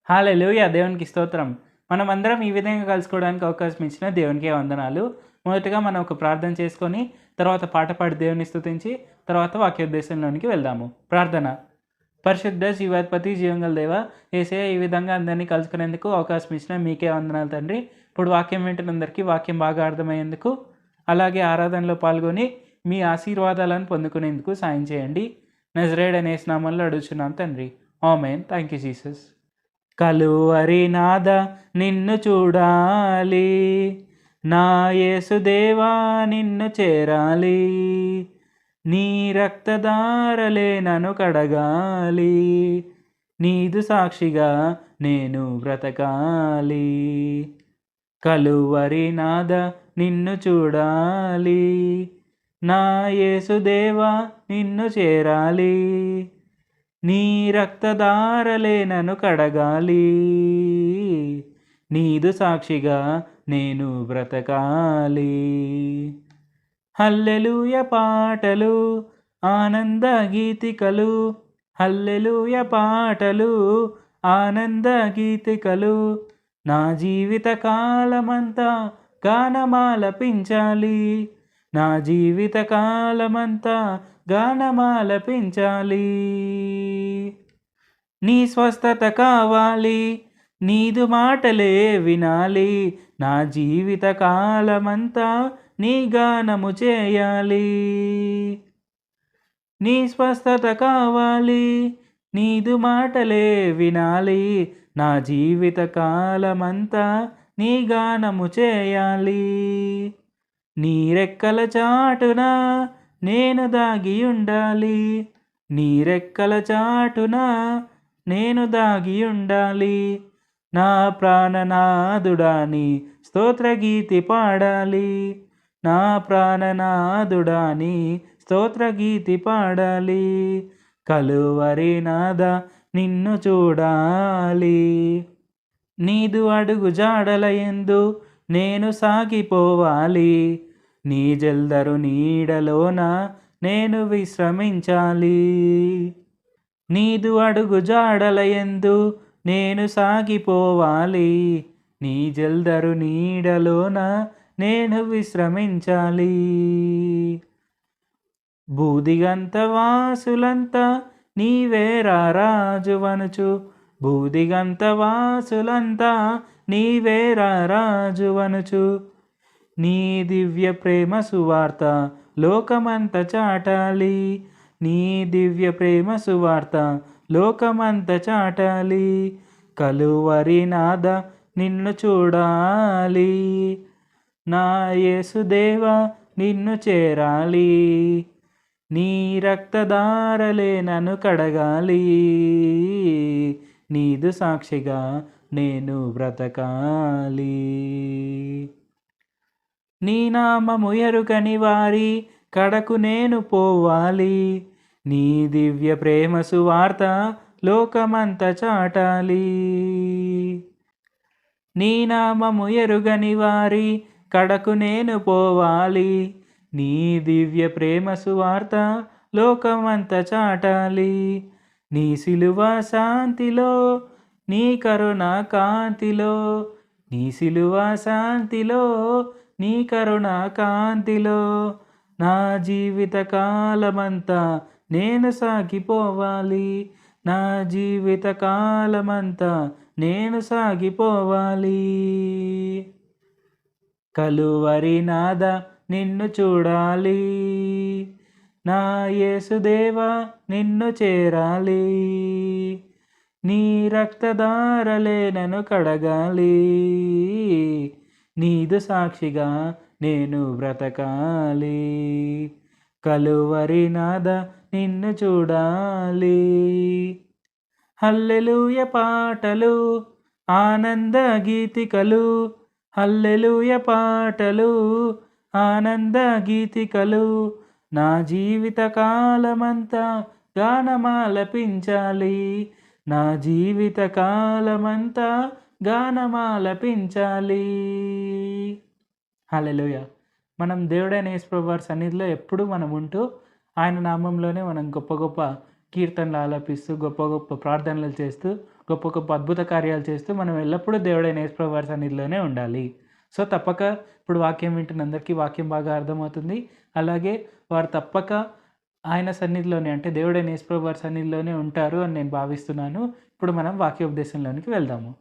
హల్లెలూయా! దేవునికి స్తోత్రం. మనమందరం ఈ విధంగా కలుసుకోవడానికి అవకాశం ఇచ్చిన దేవునికే వందనాలు. మొదటగా మనం ఒక ప్రార్థన చేసుకొని, తర్వాత పాట పాడి దేవుని స్తుతించి, తర్వాత వాక్యోద్దేశంలోనికి వెళ్దాము. ప్రార్థన. పరిశుద్ధ జీవాధిపతి జీవంగల దేవ, యేసయ్య ఈ విధంగా అందరినీ కలుసుకునేందుకు అవకాశం ఇచ్చిన మీకే వందనాలు తండ్రి. ఇప్పుడు వాక్యం వింటున్నందరికీ వాక్యం బాగా అర్థమయ్యేందుకు, అలాగే ఆరాధనలో పాల్గొని మీ ఆశీర్వాదాలను పొందుకునేందుకు సాయం చేయండి. నజరేయుడైన యేసు నామములో అడుగుచున్నాం తండ్రి. ఆమేన్. Thank you Jesus. కలువరి నాద నిన్ను చూడాలి, నా యేసుదేవా నిన్ను చేరాలి, నీ రక్తధారలే నన్ను కడగాలి, నీదు సాక్షిగా నేను బ్రతకాలి. కలువరి నాద నిన్ను చూడాలి, నా యేసుదేవా నిన్ను చేరాలి, నీ రక్తధారలే నన్ను కడగాలి, నీదు సాక్షిగా నేను బ్రతకాలి. హల్లెలూయ పాటలు ఆనంద గీతికలు, హల్లెలూయ పాటలు ఆనంద గీతికలు, నా జీవిత కాలమంతా గానమాలపించాలి, నా జీవిత కాలమంతా గానమాలపించాలి. నీ స్వస్థత కావాలి, నీదు మాటలే వినాలి, నా జీవిత కాలమంతా నీ గానము చేయాలి. నీ స్వస్థత కావాలి, నీదు మాటలే వినాలి, నా జీవిత కాలమంతా నీ గానము చేయాలి. నీ రెక్కల చాటున నేను దాగి ఉండాలి, నీ రెక్కల చాటున నేను దాగి ఉండాలి, నా ప్రాణనాథుడాని స్తోత్రగీతి పాడాలి, నా ప్రాణనాథుడాని స్తోత్రగీతి పాడాలి. కలువరి నాద నిన్ను చూడాలి, నీదు అడుగు జాడల యందు నేను సాగిపోవాలి, నీ జల్దరు నీడలోన నేను విశ్రమించాలి, నీదు అడుగు జాడల యందు నేను సాగిపోవాలి, నీ జల్దరు నీడలోన నేను విశ్రమించాలి. బూదిగంత వాసులంతా నీవేరా రాజువనుచు, బూదిగంత వాసులంతా నీవేరా రాజువనుచు, నీ దివ్య ప్రేమ సువార్త లోకమంత చాటాలి, నీ దివ్య ప్రేమ సువార్త లోకమంత చాటాలి. కలువరి నాద నిన్ను చూడాలి, నా యేసుదేవా నిన్ను చేరాలి, నీ రక్తధారలే నన్ను కడగాలి, నీదు సాక్షిగా నేను బ్రతకాలి. నీ నామము ఎరుగని వారి కడకు నేను పోవాలి, నీ దివ్య ప్రేమ సువార్త లోకమంత చాటాలి. నీ నామము ఎరుగని వారి కడకు నేను పోవాలి, నీ దివ్య ప్రేమ సువార్త లోకమంత చాటాలి. నీ సిలువ శాంతిలో, నీ కరుణ కాంతిలో, నీ సిలువ శాంతిలో, నీ కరుణ కాంతిలో, నా జీవిత కాలమంతా నేను సాగిపోవాలి, నా జీవిత కాలమంతా నేను సాగిపోవాలి. కలువరి నాద నిన్ను చూడాలి, నా యేసుదేవా నిన్ను చేరాలి, నీ రక్తధారలే నన్ను కడగాలి, నీదు సాక్షిగా నేను బ్రతకాలి. కలువరి నాద నిన్ను చూడాలి. హల్లెలూయ పాటలు ఆనంద గీతికలు, హల్లెలూయ పాటలు ఆనంద గీతికలు, నా జీవిత కాలమంతా గానమాలపించాలి, నా జీవిత కాలమంతా గానమాలపించాలి. హల్లెలూయ. మనం దేవుడైన యేసు ప్రభువారి సన్నిధిలో ఎప్పుడు మనం ఉంటూ ఆయన నామంలోనే మనం గొప్ప గొప్ప కీర్తనలు ఆలపిస్తూ, గొప్ప గొప్ప ప్రార్థనలు చేస్తూ, గొప్ప గొప్ప అద్భుత కార్యాలు చేస్తూ మనం ఎల్లప్పుడూ దేవుడైన యేసుప్రభు వారి సన్నిధిలోనే ఉండాలి. సో, తప్పక ఇప్పుడు వాక్యం వింటున్న అందరికీ వాక్యం బాగా అర్థమవుతుంది. అలాగే వారు తప్పక ఆయన సన్నిధిలోనే అంటే దేవుడైన యేసుప్రభు వారి సన్నిధిలోనే ఉంటారు అని నేను భావిస్తున్నాను. ఇప్పుడు మనం వాక్యోపదేశంలోనికి వెళ్దాము.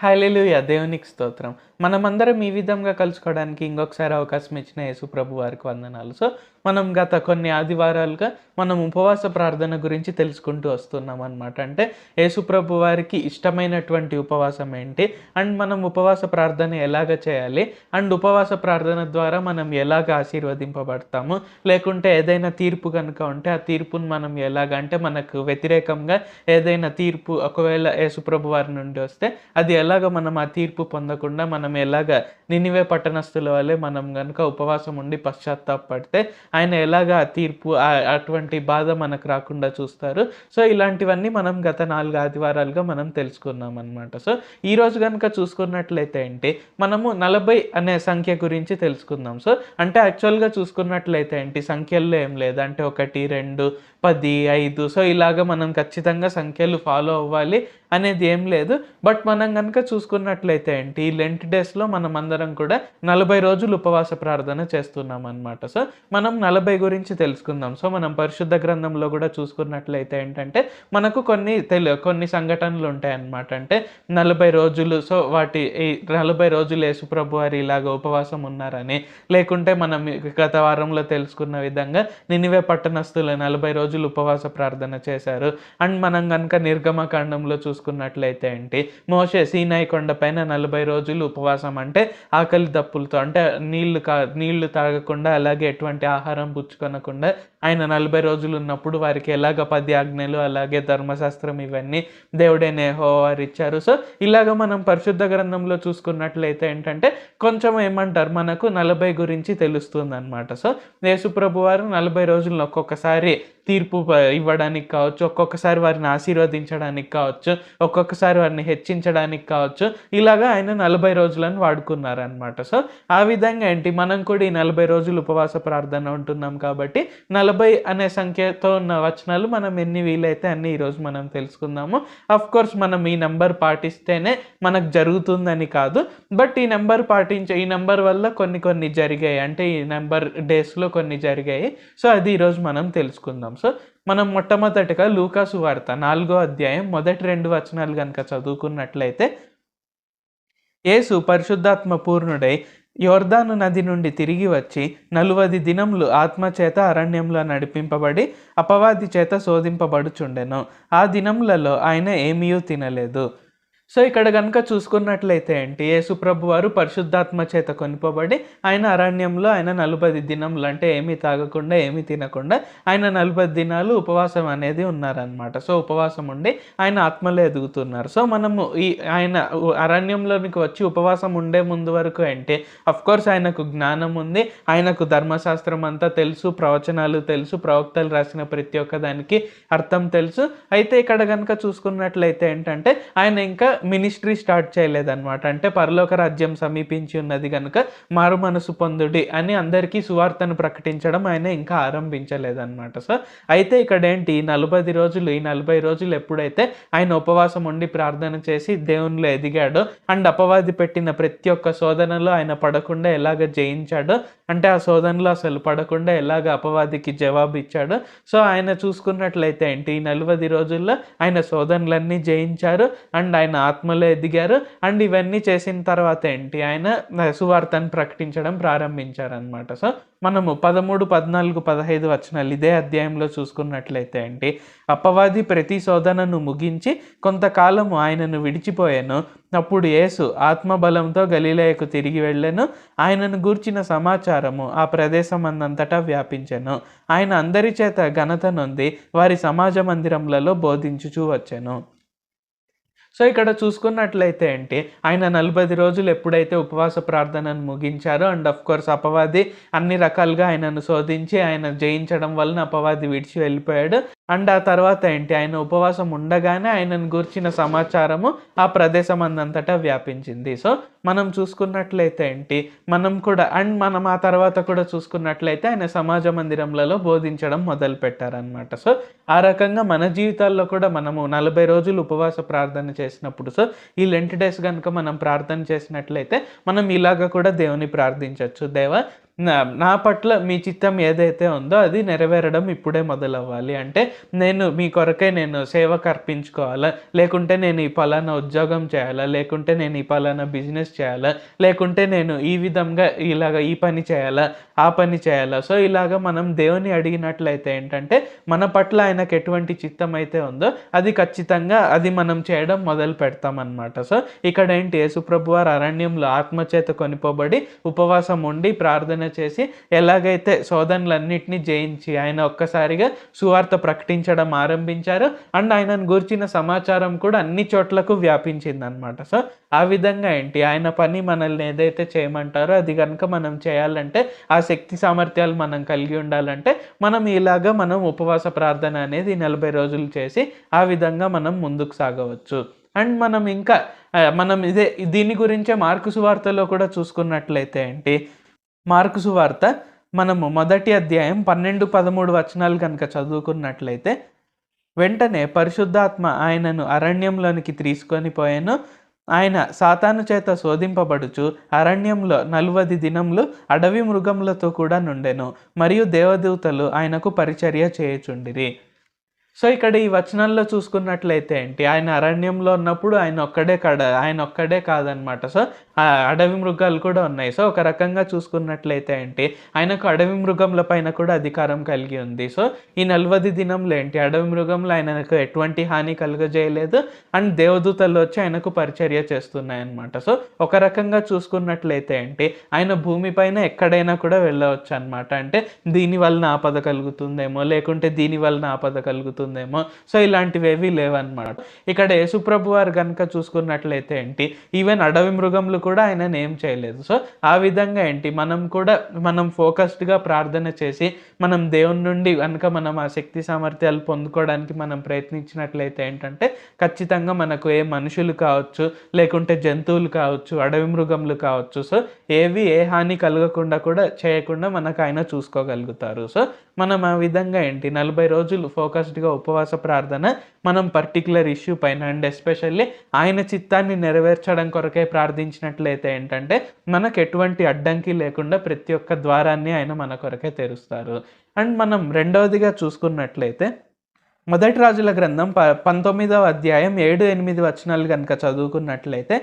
హల్లెలూయా! దేవునికి స్తోత్రం. మనమందరం ఈ విధంగా కలుసుకోవడానికి ఇంకొకసారి అవకాశం ఇచ్చిన యేసు ప్రభు వారికి వందనాలు. సో, మనం గత కొన్ని ఆదివారాలుగా మనం ఉపవాస ప్రార్థన గురించి తెలుసుకుంటూ వస్తున్నామనమాట. అంటే యేసు ప్రభు వారికి ఇష్టమైనటువంటి ఉపవాసం ఏంటి? అండ్ మనం ఉపవాస ప్రార్థన ఎలాగ చేయాలి? అండ్ ఉపవాస ప్రార్థన ద్వారా మనం ఎలాగ ఆశీర్వదింపబడతాము? లేకుంటే ఏదైనా తీర్పు గనుక ఉంటే ఆ తీర్పును మనం ఎలాగ అంటే మనకు వ్యతిరేకంగా ఏదైనా తీర్పు ఒకవేళ యేసు ప్రభు వారి నుండి వస్తే అది ఎలాగ మనం ఆ తీర్పు పొందకుండా మనం ఎలాగ నినివే పట్టణస్థుల వలె మనం గనుక ఉపవాసం ఉండి పశ్చాత్తాపపడితే ఆయన ఎలాగ ఆ తీర్పు అటువంటి బాధ మనకు రాకుండా చూస్తారు. సో, ఇలాంటివన్నీ మనం గత 4 ఆదివారాలుగా మనం తెలుసుకున్నాం అనమాట. సో, ఈరోజు గనుక చూసుకున్నట్లయితే ఏంటి మనము 40 అనే సంఖ్య గురించి తెలుసుకుందాం. సో, అంటే యాక్చువల్‌గా చూసుకున్నట్లయితే ఏంటి సంఖ్యల్లో ఏం లేదు. అంటే 1, 2, 10, 5 సో, ఇలాగ మనం ఖచ్చితంగా సంఖ్యలు ఫాలో అవ్వాలి అనేది ఏం లేదు. బట్ మనం గనుక చూసుకున్నట్లయితే ఏంటి ఈ లెంట్ డేస్‌లో మనమందరం కూడా 40 రోజులు ఉపవాస ప్రార్థన చేస్తున్నాం అనమాట. సో, మనం 40 గురించి తెలుసుకుందాం. సో, మనం పరిశుద్ధ గ్రంథంలో కూడా చూసుకున్నట్లయితే ఏంటంటే మనకు కొన్ని సంఘటనలు ఉంటాయన్నమాట. అంటే 40 రోజులు సో, ఈ 40 రోజులు యేసు ప్రభు వారు ఇలాగ ఉపవాసం ఉన్నారని, లేకుంటే మనం గత వారంలో తెలుసుకున్న విధంగా నినివే పట్టణస్థులు 40 రోజులు ఉపవాస ప్రార్థన చేశారు. అండ్ మనం గనుక నిర్గమకాండంలో చూసుకున్నట్లయితే ఏంటి మోషే సీనాయి కొండపైన 40 రోజులు ఉపవాసం అంటే ఆకలి దప్పులతో అంటే నీళ్లు తాగకుండా అలాగే ఎటువంటి ఆహారం పుచ్చుకొనకుండా ఆయన 40 రోజులు ఉన్నప్పుడు వారికి ఎలాగ 10 ఆజ్ఞలు అలాగే ధర్మశాస్త్రం ఇవన్నీ దేవుడైన యెహోవా వారు ఇచ్చారు. సో, ఇలాగ మనం పరిశుద్ధ గ్రంథంలో చూసుకున్నట్లయితే ఏంటంటే కొంచెం ఏమంటారు మనకు 40 గురించి తెలుస్తుందన్నమాట. సో, యేసు ప్రభు వారు 40 రోజులను ఒక్కొక్కసారి తీర్పు ఇవ్వడానికి కావచ్చు, ఒక్కొక్కసారి వారిని ఆశీర్వదించడానికి కావచ్చు, ఒక్కొక్కసారి వారిని హెచ్చించడానికి కావచ్చు, ఇలాగా ఆయన 40 రోజులను వాడుకున్నారనమాట. సో, ఆ విధంగా ఏంటి మనం కూడా ఈ 40 రోజులు ఉపవాస ప్రార్థన ఉంటున్నాం కాబట్టి 40 అనే సంఖ్యతో ఉన్న వచనాలు మనం ఎన్ని వీలైతే అన్ని ఈరోజు మనం తెలుసుకుందాము. కోర్స్ మనం ఈ నెంబర్ పాటిస్తేనే మనకు జరుగుతుందని కాదు. బట్ ఈ నెంబర్ వల్ల కొన్ని జరిగాయి. అంటే ఈ నెంబర్ డేస్‌లో కొన్ని జరిగాయి. సో, అది ఈరోజు మనం తెలుసుకుందాం. సో, మనం మొట్టమొదటిగా లూకా సువార్త 4వ అధ్యాయం మొదటి 2 వచనాలు గనుక చదువుకున్నట్లయితే యేసు పరిశుద్ధాత్మ పూర్ణుడై యొర్దాను నది నుండి తిరిగి వచ్చి 40 దినములు ఆత్మచేత అరణ్యంలో నడిపింపబడి అపవాది చేత శోధింపబడుచుండెను. ఆ దినములలో ఆయన ఏమీయూ తినలేదు. సో, ఇక్కడ గనుక చూసుకున్నట్లయితే ఏంటి యేసు ప్రభు వారు పరిశుద్ధాత్మ చేత కొనిపోబడి ఆయన అరణ్యంలో ఆయన 40 దినములు అంటే ఏమీ తాగకుండా ఏమీ తినకుండా ఆయన 40 దినాలు ఉపవాసం అనేది ఉన్నారనమాట. సో, ఉపవాసం ఉండి ఆయన ఆత్మలో ఎదుగుతున్నారు. సో, మనము ఆయన అరణ్యంలోనికి వచ్చి ఉపవాసం ఉండే ముందు వరకు ఏంటి కోర్స్ ఆయనకు జ్ఞానం ఉంది, ఆయనకు ధర్మశాస్త్రం అంతా తెలుసు, ప్రవచనాలు తెలుసు, ప్రవక్తలు రాసిన ప్రతి ఒక్క దానికి అర్థం తెలుసు. అయితే ఇక్కడ గనుక చూసుకున్నట్లయితే ఏంటంటే ఆయన ఇంకా మినిస్ట్రీ స్టార్ట్ చేయలేదన్నమాట. అంటే పరలోక రాజ్యం సమీపించి ఉన్నది కనుక మారు మనసు పొందుడి అని అందరికీ సువార్తను ప్రకటించడం ఆయన ఇంకా ఆరంభించలేదన్నమాట. సో, అయితే ఇక్కడ ఏంటి ఈ 40 రోజులు ఎప్పుడైతే ఆయన ఉపవాసం ఉండి ప్రార్థన చేసి దేవునిలో ఎదిగాడో అండ్ అపవాది పెట్టిన ప్రతి ఒక్క శోధనలో ఆయన పడకుండా ఎలాగ జయించాడో అంటే ఆ శోధనలో అసలు పడకుండా ఎలాగ అపవాదికి జవాబు ఇచ్చాడో సో, ఆయన చూసుకున్నట్లయితే ఏంటి ఈ 40 రోజుల్లో ఆయన శోధనలన్నీ జయించారు అండ్ ఆయన ఆత్మలో ఎదిగారు. అండ్ ఇవన్నీ చేసిన తర్వాత ఏంటి ఆయన సువార్తను ప్రకటించడం ప్రారంభించారనమాట. సో, మనము 13, 14, 15 వచనాలు ఇదే అధ్యాయంలో చూసుకున్నట్లయితే ఏంటి అపవాది ప్రతి శోధనను ముగించి కొంతకాలము ఆయనను విడిచిపోయాను. అప్పుడు యేసు ఆత్మబలంతో గలిలయకు తిరిగి వెళ్ళెను. ఆయనను గూర్చిన సమాచారము ఆ ప్రదేశం అంతటా వ్యాపించెను. ఆయన అందరి చేత ఘనత నొంది వారి సమాజ మందిరములలో బోధించుచూ వచ్చెను. సో, ఇక్కడ చూసుకున్నట్లయితే ఏంటి ఆయన 40 రోజులు ఎప్పుడైతే ఉపవాస ప్రార్థనను ముగించారో అండ్ కోర్స్ అపవాది అన్ని రకాలుగా ఆయనను శోధించి ఆయన జయించడం వలన అపవాది విడిచి వెళ్ళిపోయాడు. అండ్ ఆ తర్వాత ఏంటి, ఆయన ఉపవాసం ఉండగానే ఆయనను గూర్చిన సమాచారము ఆ ప్రదేశం అందంతటా వ్యాపించింది. సో మనం చూసుకున్నట్లయితే ఏంటి, మనం కూడా మనం ఆ తర్వాత కూడా చూసుకున్నట్లయితే ఆయన సమాజ మందిరములలో బోధించడం మొదలుపెట్టారనమాట. సో ఆ రకంగా మన జీవితాల్లో కూడా మనము 40 రోజులు ఉపవాస ప్రార్థన చేసినప్పుడు, సో ఈ లెంట్ డేస్ గనుక మనం ప్రార్థన చేసినట్లయితే మనం ఇలాగ కూడా దేవుని ప్రార్థించొచ్చు. దేవా, నా పట్ల మీ చిత్తం ఏదైతే ఉందో అది నెరవేరడం ఇప్పుడే మొదలవ్వాలి. అంటే నేను మీ కొరకే నేను సేవకు అర్పించుకోవాలా, లేకుంటే నేను ఈ పలానా ఉద్యోగం చేయాలా, లేకుంటే నేను ఈ పలానా బిజినెస్ చేయాలా, లేకుంటే నేను ఈ విధంగా ఇలాగ ఈ పని చేయాలా, ఆ పని చేయాలా. సో ఇలాగ మనం దేవుని అడిగినట్లయితే ఏంటంటే మన పట్ల ఆయనకు ఎటువంటి చిత్తం అయితే ఉందో అది ఖచ్చితంగా అది మనం చేయడం మొదలు పెడతాం అన్నమాట. సో ఇక్కడ ఏంటి, యేసుప్రభు వారు అరణ్యంలో ఆత్మచేత కొనిపోబడి ఉపవాసం ఉండి ప్రార్థన చేసి ఎలాగైతే శోధనలన్నిటినీ జయించి ఆయన ఒక్కసారిగా సువార్త ప్రకటించడం ఆరంభించారు. అండ్ ఆయనను గూర్చిన సమాచారం కూడా అన్ని చోట్లకు వ్యాపించింది అనమాట. సో ఆ విధంగా ఏంటి, ఆయన పని మనల్ని ఏదైతే చేయమంటారో అది కనుక మనం చేయాలంటే, ఆ శక్తి సామర్థ్యాలు మనం కలిగి ఉండాలంటే మనం ఉపవాస ప్రార్థన అనేది 40 రోజులు చేసి ఆ విధంగా మనం ముందుకు సాగవచ్చు. అండ్ మనం దీని గురించే మార్కు సువార్తలో కూడా చూసుకున్నట్లయితే ఏంటి, మార్కు సువార్త మనము మొదటి అధ్యాయం 12-13 వచనాలు కనుక చదువుకున్నట్లయితే, వెంటనే పరిశుద్ధాత్మ ఆయనను అరణ్యంలోనికి తీసుకొని పోయాను. ఆయన సాతాను చేత శోధింపబడుచు అరణ్యంలో 40 దినములు అడవి మృగములతో కూడా నుండెను, మరియు దేవదూతలు ఆయనకు పరిచర్య చేయుచుండిరి. సో ఇక్కడ ఈ వచనాల్లో చూసుకున్నట్లయితే ఏంటి, ఆయన అరణ్యంలో ఉన్నప్పుడు ఆయన ఒక్కడే కాదనమాట. సో ఆ అడవి మృగాలు కూడా ఉన్నాయి. సో ఒక రకంగా చూసుకున్నట్లయితే ఏంటి, ఆయనకు అడవి మృగముల పైన కూడా అధికారం కలిగి ఉంది. సో ఈ 40 దినంలో ఏంటి, అడవి మృగంలో ఆయనకు ఎటువంటి హాని కలుగజేయలేదు. అండ్ దేవదూతలు వచ్చి ఆయనకు పరిచర్య చేస్తున్నాయి అనమాట. సో ఒక రకంగా చూసుకున్నట్లయితే ఏంటి, ఆయన భూమిపైన ఎక్కడైనా కూడా వెళ్ళవచ్చు అనమాట. అంటే దీని వలన ఆపద కలుగుతుందేమో, లేకుంటే దీని వలన ఆపద కలుగుతుందేమో. సో ఇలాంటివి ఏవి లేవన్నమాట. ఇక్కడ యేసుప్రభు వారు కనుక చూసుకున్నట్లయితే ఏంటి, ఈవెన్ అడవి మృగములు కూడా ఆయన ఏం చేయలేదు. సో ఆ విధంగా ఏంటి, మనం ఫోకస్డ్గా ప్రార్థన చేసి మనం దేవుని నుండి కనుక మనం ఆ శక్తి సామర్థ్యాలు పొందుకోవడానికి మనం ప్రయత్నించినట్లయితే ఏంటంటే, ఖచ్చితంగా మనకు ఏ మనుషులు కావచ్చు, లేకుంటే జంతువులు కావచ్చు, అడవి మృగములు కావచ్చు, సో ఏ హాని కలగకుండా కూడా చేయకుండా మనకు ఆయన చూసుకోగలుగుతారు. సో మనం ఆ విధంగా ఏంటి 40 రోజులు ఫోకస్డ్గా ఉపవాస ప్రార్థన మనం పర్టికులర్ ఇష్యూ పైన అండ్ ఎస్పెషల్లీ ఆయన చిత్తాన్ని నెరవేర్చడం కొరకే ప్రార్థించినట్లయితే ఏంటంటే మనకు ఎటువంటి అడ్డంకి లేకుండా ప్రతి ఒక్క ద్వారాన్ని ఆయన మన కొరకే తెరుస్తారు. అండ్ మనం రెండవదిగా చూసుకున్నట్లయితే మొదటి రాజుల గ్రంథం 19వ అధ్యాయం 7-8 వచనాలు కనుక చదువుకున్నట్లయితే,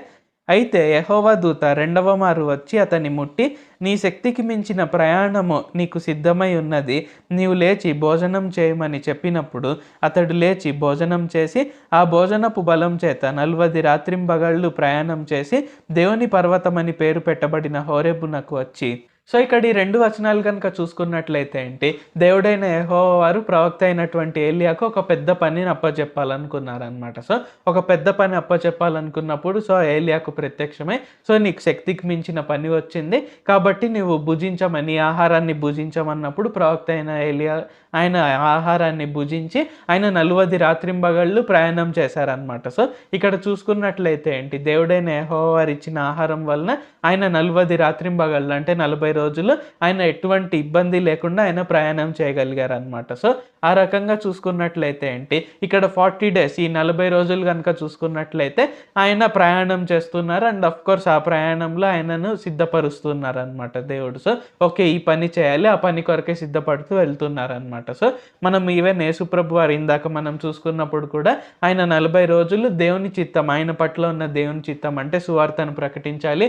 అయితే యెహోవా దూత రెండవ మారు వచ్చి అతన్ని ముట్టి, నీ శక్తికి మించిన ప్రయాణము నీకు సిద్ధమై ఉన్నది, నీవు లేచి భోజనం చేయమని చెప్పినప్పుడు అతడు లేచి భోజనం చేసి ఆ భోజనపు బలం చేత 40 రాత్రింబగళ్ళు ప్రయాణం చేసి దేవుని పర్వతమని పేరు పెట్టబడిన హోరేబునకు వచ్చి. సో ఇక్కడ ఈ 2 వచనాలు కనుక చూసుకున్నట్లయితే ఏంటి, దేవుడైన యెహోవా వారు ప్రవక్త అయినటువంటి ఏలియాకు ఒక పెద్ద పనిని అప్పచెప్పాలనుకున్నారనమాట. సో ఒక పెద్ద పని అప్పచెప్పాలనుకున్నప్పుడు సో ఏలియాకు ప్రత్యక్షమై, సో నీకు శక్తికి మించిన పని వచ్చింది కాబట్టి నువ్వు భుజించమని, ఆహారాన్ని భుజించమన్నప్పుడు ప్రవక్త అయిన ఏలియా ఆయన ఆహారాన్ని భుజించి ఆయన 40 రాత్రింబగళ్ళు ప్రయాణం చేశారనమాట. సో ఇక్కడ చూసుకున్నట్లయితే ఏంటి, దేవుడైన యెహోవా వారు ఇచ్చిన ఆహారం వలన ఆయన 40 రాత్రింబగళ్ళు అంటే 40 రోజులు ఆయన ఎటువంటి ఇబ్బంది లేకుండా ఆయన ప్రయాణం చేయగలిగారు అనమాట. సో ఆ రకంగా చూసుకున్నట్లయితే ఏంటి, ఇక్కడ 40 days ఈ 40 రోజులు కనుక చూసుకున్నట్లయితే ఆయన ప్రయాణం చేస్తున్నారు. అండ్ అఫ్ కోర్స్ ఆ ప్రయాణంలో ఆయనను సిద్ధపరుస్తున్నారు అనమాట దేవుడు. సో ఓకే, ఈ పని చేయాలి, ఆ పని కొరకే సిద్ధపడుతూ వెళ్తున్నారు అనమాట. సో మనం ఈవెన్ యేసుప్రభు వారు ఇందాక మనం చూసుకున్నప్పుడు కూడా ఆయన 40 రోజులు దేవుని చిత్తం, ఆయన పట్ల ఉన్న దేవుని చిత్తం అంటే సువార్తను ప్రకటించాలి,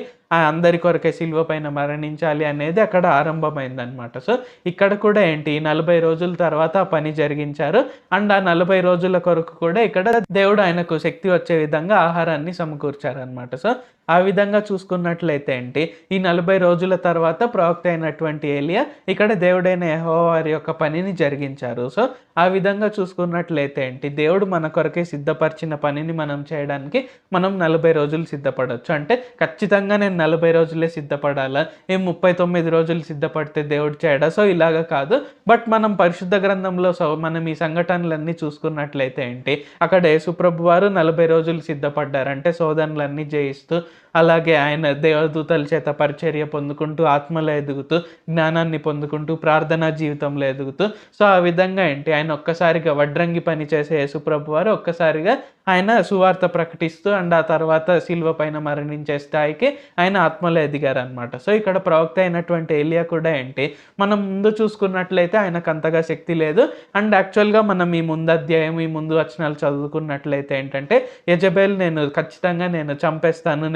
అందరి కొరకే శిలువ పైన మరణించాలి అనేది అక్కడ ఆరంభమైందనమాట. సో ఇక్కడ కూడా ఏంటి, 40 రోజుల తర్వాత ఆ పని జరిగించారు. అండ్ ఆ 40 రోజుల కొరకు కూడా ఇక్కడ దేవుడు ఆయనకు శక్తి వచ్చే విధంగా ఆహారాన్ని సమకూర్చారనమాట. సో ఆ విధంగా చూసుకున్నట్లయితే ఏంటి, ఈ 40 రోజుల తర్వాత ప్రవక్త అయినటువంటి ఏలియా ఇక్కడ దేవుడైన యెహోవా వారి యొక్క పనిని జరిగించారు. సో ఆ విధంగా చూసుకున్నట్లయితే ఏంటి, దేవుడు మన కొరకే సిద్ధపరిచిన పనిని మనం చేయడానికి మనం 40 రోజులు సిద్ధపడొచ్చు. అంటే ఖచ్చితంగా నేను 40 రోజులే సిద్ధపడాలా, 39 రోజులు సిద్ధపడితే దేవుడు చేయడా? సో ఇలాగ కాదు. బట్ మనం పరిశుద్ధ గ్రంథంలో మనం ఈ సంఘటనలన్నీ చూసుకున్నట్లయితే ఏంటి, అక్కడ యేసుప్రభు వారు 40 రోజులు సిద్ధపడ్డారు. అంటే శోధనలన్నీ జయిస్తూ, అలాగే ఆయన దేవదూతల చేత పరిచర్య పొందుకుంటూ, ఆత్మలో ఎదుగుతూ, జ్ఞానాన్ని పొందుకుంటూ, ప్రార్థనా జీవితంలో ఎదుగుతూ, సో ఆ విధంగా ఏంటి, ఆయన ఒక్కసారిగా వడ్రంగి పని చేసే యేసుప్రభు వారు ఒక్కసారిగా ఆయన సువార్త ప్రకటిస్తూ అండ్ ఆ తర్వాత శిలువ పైన మరణించే స్థాయికి ఆయన ఆత్మలో ఎదిగారనమాట. సో ఇక్కడ ప్రవక్త అయినటువంటి ఏలియా కూడా ఏంటి, మనం ముందు చూసుకున్నట్లయితే ఆయనకు అంతగా శక్తి లేదు. అండ్ యాక్చువల్గా మనం ఈ ముందు అధ్యాయం, ఈ ముందు వచనాలు చదువుకున్నట్లయితే ఏంటంటే, యెజబెల్ ఖచ్చితంగా నేను చంపేస్తాను,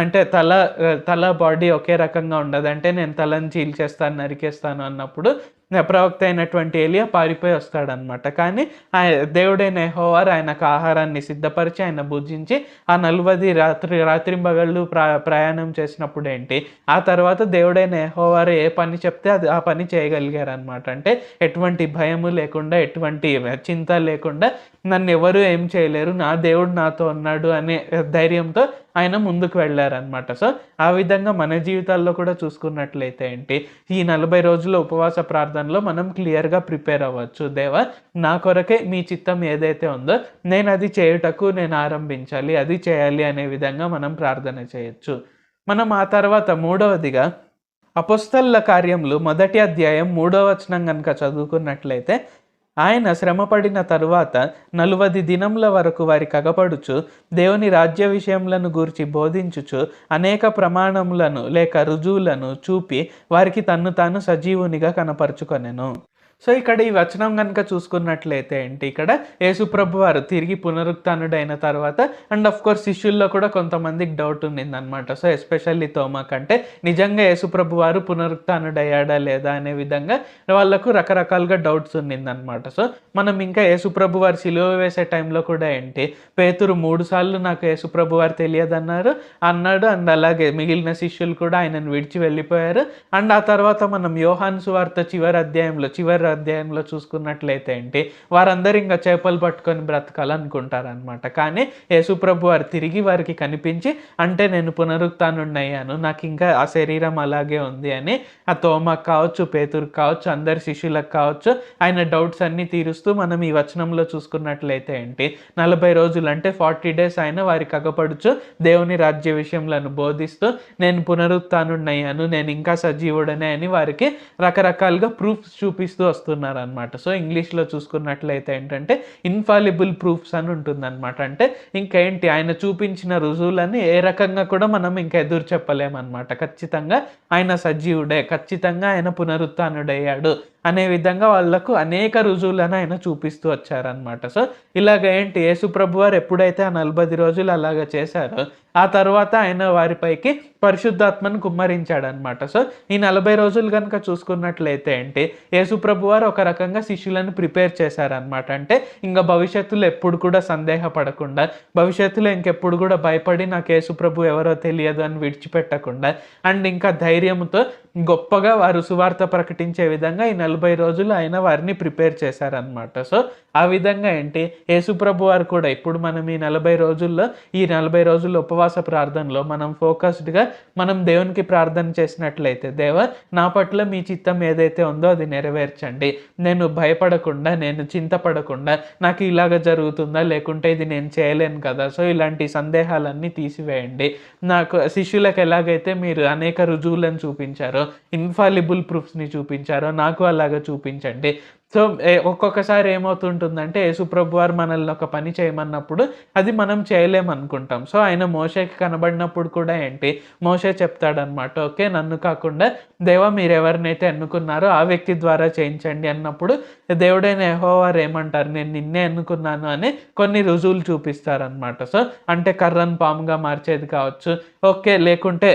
అంటే తల బాడీ ఒకే రకంగా ఉండదు, అంటే నేను తలని చీల్చేస్తాను, నరికేస్తాను అన్నప్పుడు ప్రవక్త అయినటువంటి ఏలియా పారిపోయి వస్తాడనమాట. కానీ దేవుడైన యెహోవా ఆయనకు ఆహారాన్ని సిద్ధపరిచి ఆయన భుజించి ఆ 40 రాత్రింబగళ్ళు ప్రయాణం చేసినప్పుడు ఏంటి, ఆ తర్వాత దేవుడైన యెహోవా ఏ పని చెప్తే అది ఆ పని చేయగలిగారనమాట. అంటే ఎటువంటి భయము లేకుండా, ఎటువంటి చింత లేకుండా, నన్ను ఎవరు ఏం చేయలేరు, నా దేవుడు నాతో ఉన్నాడు అనే ధైర్యంతో ఆయన ముందుకు వెళ్ళారనమాట. సో ఆ విధంగా మన జీవితాల్లో కూడా చూసుకున్నట్లయితే ఏంటి, ఈ 40 రోజుల ఉపవాస ప్రార్థనలో మనం క్లియర్గా ప్రిపేర్ అవ్వచ్చు. దేవా, నా కొరకే మీ చిత్తం ఏదైతే ఉందో నేను అది చేయుటకు నేను ఆరంభించాలి, అది చేయాలి అనే విధంగా మనం ప్రార్థన చేయొచ్చు. మనం ఆ తర్వాత మూడవదిగా అపోస్తలుల కార్యములు 1వ అధ్యాయం 3వ వచనం కనుక చదువుకున్నట్లయితే, ఆయన శ్రమపడిన తరువాత 40 దినముల వరకు వారి కగపడుచు దేవుని రాజ్య విషయములను గూర్చి బోధించుచు అనేక ప్రమాణములను లేక రుజువులను చూపి వారికి తన్ను తాను సజీవునిగా కనపరుచుకొనెను. సో ఇక్కడ ఈ వచనం కనుక చూసుకున్నట్లయితే ఏంటి, ఇక్కడ యేసుప్రభు వారు తిరిగి పునరుత్థానుడైన తర్వాత అండ్ ఆఫ్ కోర్స్ శిష్యుల్లో కూడా కొంతమందికి డౌట్ ఉండింది అనమాట. సో ఎస్పెషల్లీ తోమా కంటే నిజంగా యేసుప్రభు వారు పునరుత్థానుడయ్యాడా లేదా అనే విధంగా వాళ్ళకు రకరకాలుగా డౌట్స్ ఉండిందనమాట. సో మనం ఇంకా యేసుప్రభు వారు సిలువ వేసే టైంలో కూడా ఏంటి, పేతురు 3 సార్లు నాకు యేసుప్రభు వారు తెలియదన్నాడు అన్నాడు. అండ్ అలాగే మిగిలిన శిష్యులు కూడా ఆయనను విడిచి వెళ్ళిపోయారు. అండ్ ఆ తర్వాత మనం యోహాను సువార్త చివరి అధ్యాయంలో చూసుకున్నట్లయితే ఏంటి, వారందరూ ఇంకా చేపలు పట్టుకొని బ్రతకాలనుకుంటారనమాట. కానీ యేసుప్రభు వారు తిరిగి వారికి కనిపించి, అంటే నేను పునరుత్థానుడయ్యాను, నాకు ఇంకా ఆ శరీరం అలాగే ఉంది అని ఆ తోమాకు కావచ్చు, పేతురుకు కావచ్చు, అందరి శిష్యులకు కావచ్చు ఆయన డౌట్స్ అన్నీ తీరుస్తూ మనం ఈ వచనంలో చూసుకున్నట్లయితే ఏంటి, 40 రోజులు అంటే 40 days ఆయన వారికి అగపడుచు దేవుని రాజ్య విషయంలను బోధిస్తూ నేను పునరుత్థానుడయ్యాను, నేను ఇంకా సజీవుడనే అని వారికి రకరకాలుగా ప్రూఫ్స్ చూపిస్తూ వస్తున్నారనమాట. సో ఇంగ్లీష్లో చూసుకున్నట్లయితే ఏంటంటే ఇన్ఫాలిబుల్ ప్రూఫ్స్ అని ఉంటుందన్నమాట. అంటే ఇంకేంటి, ఆయన చూపించిన రుజువులని ఏ రకంగా కూడా మనం ఇంకా ఎదురు చెప్పలేమన్నమాట. ఖచ్చితంగా ఆయన సజీవుడే, ఖచ్చితంగా ఆయన పునరుత్థానుడయ్యాడు అనే విధంగా వాళ్ళకు అనేక రుజువులను ఆయన చూపిస్తూ వచ్చారనమాట. సో ఇలాగ ఏంటి, యేసుప్రభు వారు ఎప్పుడైతే ఆ 40 రోజులు అలాగ చేశారో ఆ తర్వాత ఆయన వారిపైకి పరిశుద్ధాత్మను కుమ్మరించాడనమాట. సో ఈ 40 రోజులు కనుక చూసుకున్నట్లయితే ఏంటి, యేసుప్రభు వారు ఒక రకంగా శిష్యులను ప్రిపేర్ చేశారనమాట. అంటే ఇంకా భవిష్యత్తులో ఎప్పుడు కూడా సందేహపడకుండా, భవిష్యత్తులో ఇంకెప్పుడు కూడా భయపడి నాకు యేసుప్రభు ఎవరో తెలియదు అని విడిచిపెట్టకుండా అండ్ ఇంకా ధైర్యంతో గొప్పగా వారు సువార్త ప్రకటించే విధంగా ఈ 40 రోజులు ఆయన వారిని ప్రిపేర్ చేశారనమాట. సో ఆ విధంగా ఏంటి, యేసుప్రభు వారు కూడా ఇప్పుడు మనం ఈ 40 రోజుల్లో, ఈ 40 రోజుల ఉపవాస ప్రార్థనలో మనం ఫోకస్డ్గా మనం దేవునికి ప్రార్థన చేసినట్లయితే, దేవా, నా పట్ల మీ చిత్తం ఏదైతే ఉందో అది నెరవేర్చండి, నేను భయపడకుండా, నేను చింతపడకుండా, నాకు ఇలాగ జరుగుతుందా లేకుంటే ఇది నేను చేయలేను కదా, సో ఇలాంటి సందేహాలన్నీ తీసివేయండి. నాకు శిష్యులకు ఎలాగైతే మీరు అనేక రుజువులను చూపించారో, ఇన్ఫాలిబుల్ ప్రూఫ్స్ని చూపించారో నాకు అలాగ చూపించండి. సో ఒక్కొక్కసారి ఏమవుతుంటుందంటే, యేసుప్రభు వారు మనల్ని ఒక పని చేయమన్నప్పుడు అది మనం చేయలేమనుకుంటాం. సో ఆయన మోషేకి కనబడినప్పుడు కూడా ఏంటి, మోషే చెప్తాడనమాట, ఓకే, నన్ను కాకుండా దేవా మీరు ఎవరినైతే ఎన్నుకున్నారో ఆ వ్యక్తి ద్వారా చేయించండి అన్నప్పుడు దేవుడైన యెహోవా వారు ఏమంటారు, నేను నిన్నే ఎన్నుకున్నాను అని కొన్ని రుజువులు చూపిస్తారనమాట. సో అంటే కర్రను పాముగా మార్చేది కావచ్చు, ఓకే, లేకుంటే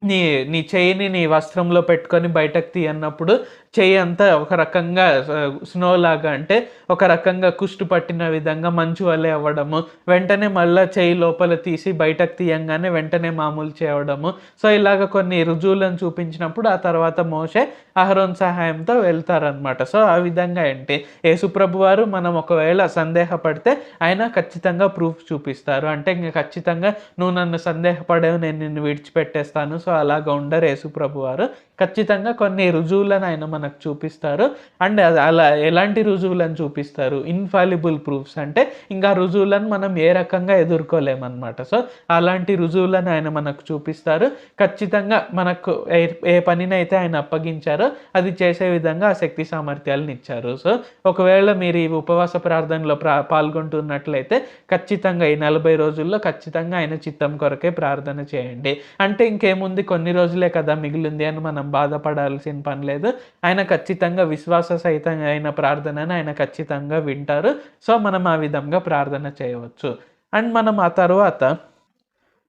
నీ చెయ్యిని నీ వస్త్రంలో పెట్టుకొని బయటకు తీయన్నప్పుడు చెయ్యి అంతా ఒక రకంగా స్నో లాగా, అంటే ఒక రకంగా కుష్టు పట్టిన విధంగా మంచు వలె అవ్వడము, వెంటనే మళ్ళీ చెయ్యి లోపల తీసి బయటకు తీయంగానే వెంటనే మామూలు చేయడము. సో ఇలాగ కొన్ని రుజువులను చూపించినప్పుడు ఆ తర్వాత మోషే అహరోన్ సహాయంతో వెళ్తారనమాట. సో ఆ విధంగా ఏంటి, యేసుప్రభు వారు మనం ఒకవేళ సందేహపడితే ఆయన ఖచ్చితంగా ప్రూఫ్ చూపిస్తారు. అంటే ఇంకా ఖచ్చితంగా నువ్వు నన్ను సందేహపడేవు, నేను నిన్ను విడిచిపెట్టేస్తాను, సో అలాగ ఉండరు యేసుప్రభు వారు. ఖచ్చితంగా కొన్ని రుజువులను ఆయన మనకు చూపిస్తారు. అండ్ అది అలా ఎలాంటి రుజువులను చూపిస్తారు, ఇన్ఫాలిబుల్ ప్రూఫ్స్, అంటే ఇంకా రుజువులను మనం ఏ రకంగా ఎదుర్కోలేమన్నమాట. సో అలాంటి రుజువులను ఆయన మనకు చూపిస్తారు. ఖచ్చితంగా మనకు ఏ పనినైతే ఆయన అప్పగించారో అది చేసే విధంగా ఆ శక్తి సామర్థ్యాలను ఇచ్చారు. సో ఒకవేళ మీరు ఈ ఉపవాస ప్రార్థనలో పాల్గొంటున్నట్లయితే ఖచ్చితంగా ఈ 40 రోజుల్లో ఖచ్చితంగా ఆయన చిత్తం కొరకే ప్రార్థన చేయండి. అంటే ఇంకేముంది, కొన్ని రోజులే కదా మిగిలింది అని మనం బాధపడాల్సిన పని లేదు. ఆయన ఖచ్చితంగా విశ్వాస సహితంగా అయిన ప్రార్థనను ఆయన ఖచ్చితంగా వింటారు. సో మనం ఆ విధంగా ప్రార్థన చేయవచ్చు. అండ్ మనం ఆ తర్వాత